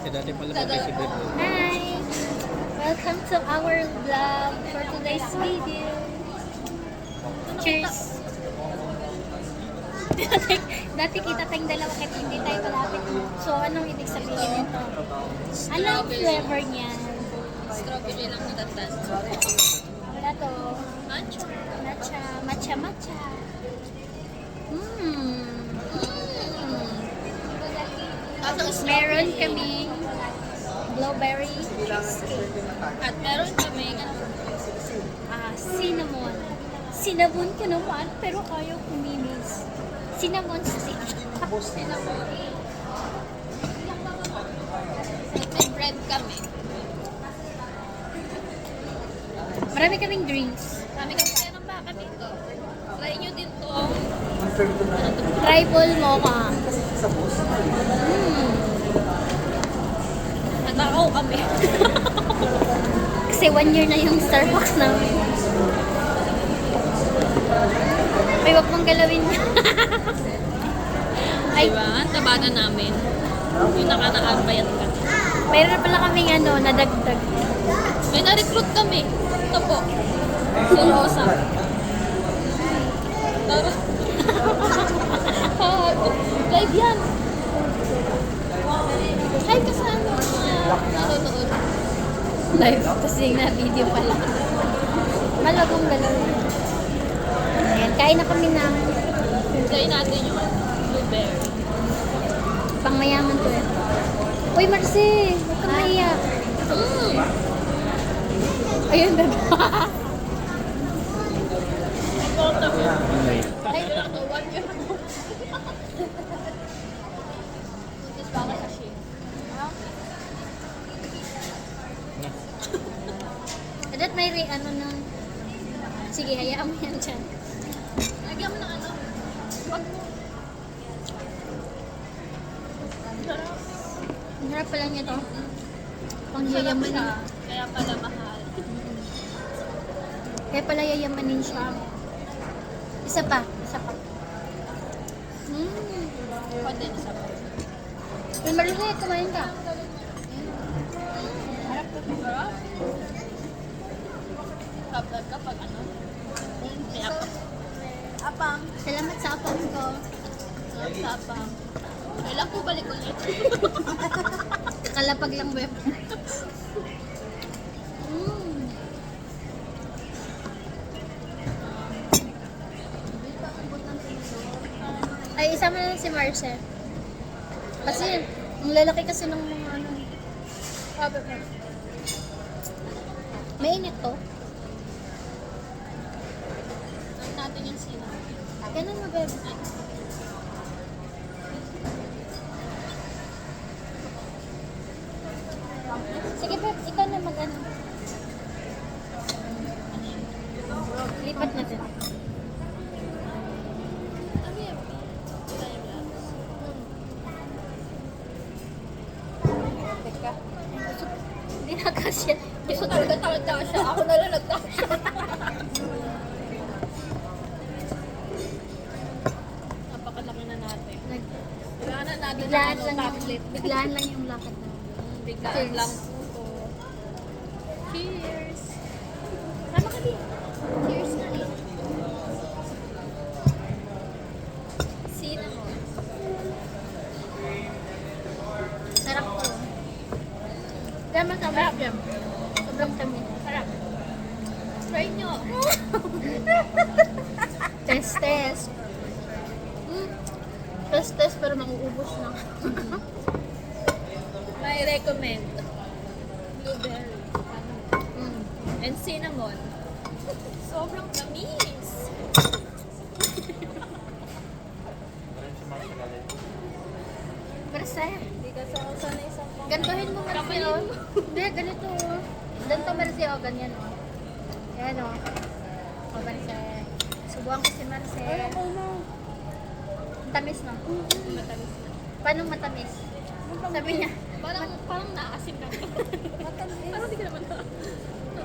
Dati pala mag-isibit. Hi! Welcome to our vlog for today's video. Cheers! Dati kita tayong dalawa kahit hindi tayo malapit. So, anong ibig sabihin nito? Anong flavor niyan? Strawberry lang natatag. Wala to. Matcha. Matcha. Matcha, matcha. Mmm. Meron kami blueberry cheesecake. At meron kami Cinnamon. Cinnamon ka naman, pero ayaw kumimis. Cinnamon stick. cinnamon. May bread kami. Marami kaming drinks. Kami kami kaya ng baka dito. Try nyo din to. Tribal mocha. Nagtakaw kami. Kasi 1 year na yung Starbucks namin. Ay, wag mong galawin niya. Ay, Diba? Ang taba na namin. Yung nakanaapayat ka. mayroon pala kaming nadagdag. May na-recruit kami. Ito po. Si Rosa. Tara. Live yan. Hi ka sa ano. Nanonood. Live. Kasi na video pala. Malagong galawin. Ayan, kain na kami ng Try natin yung blueberry. pangmayaman to eh. Uy, Marcy! Huwag kang maiyak. Ayun, bebe. Ay, one year ago. Just baka sa shade. Adat may ng... Sige, hayaan mo yan dyan. Lagyan mo ng ano. Wag mo. Sarap. Ang harap pala niya to. Pang Sarap yayamanin. siya. Kaya pala mahal. Kaya pala yayamanin siya. Isa pa. Isa pa. Pwede na sa Uy, Marcy, kumain ka. harap ko. Sarap. Kapag kapag ano. May apang. Apang. Salamat sa apang ko. Sarap sa apang. Kailan po balik ulit? Kakalapag lang, web. Ay, isama na lang si Marcel. Kasi, ang lalaki kasi ng mga ano. Sabi mo. Mainit to. Ano natin yung sina? Ganun mo, bebe. Sige, bebe, ikaw na mag-ano. Lipat natin. Ano yan? Teka. Hindi na kasi. Gusto talaga siya. Ako na lang nagtasya. Napakalaki na natin. Kailangan na natin Biglaan ng lang tablet. biglaan lang yung lakad namin. Biglaan Cheers. lang po. Cheers! Sama ka din. Cheers na eh. Cinnamon. Sarap to. Kaya masarap yan. Sobrang tamis. Sarap. Try nyo. Test, test. Test, test, pero mauubos na. May recommend. Blueberry. And cinnamon. Sobrang tamis. Pero sa'yo. Hindi ka sanay sa Gantuhin mo, Marcy, Kapain oh. mo. Hindi, ganito, oh. Ganito, Marcy, oh. Ganyan, oh. Yan, oh. O, Marcy. Subuhan ko si Marcy. Tamis, no? Matamis na. Paano matamis? Sabi niya. Parang naasim ka. Matamis. Parang di ka naman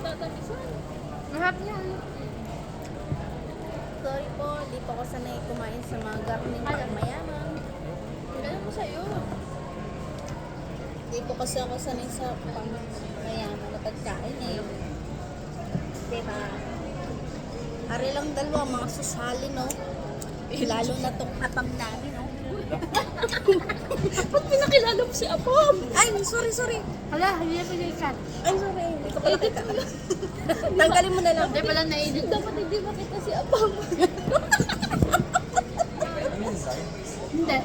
natatamis. Mahap niya, ano? Sorry po, di po ako sanay kumain sa mga gardening pang mayaman. Ganun ko sa'yo. Di Hindi po kasi ako sanay sa pang mayaman na pagkain eh. Diba? Hari lang dalawa, mga susali, no? Lalo na tong apam namin, no? Ba't pinakilala mo si Apam? Ay, sorry. Hala, hindi ako yung cut. Ay, sorry. Hindi ko pala kita. Tanggalin mo na lang. Hindi pala na-edit. Dapat hindi makita si Apam. Hindi.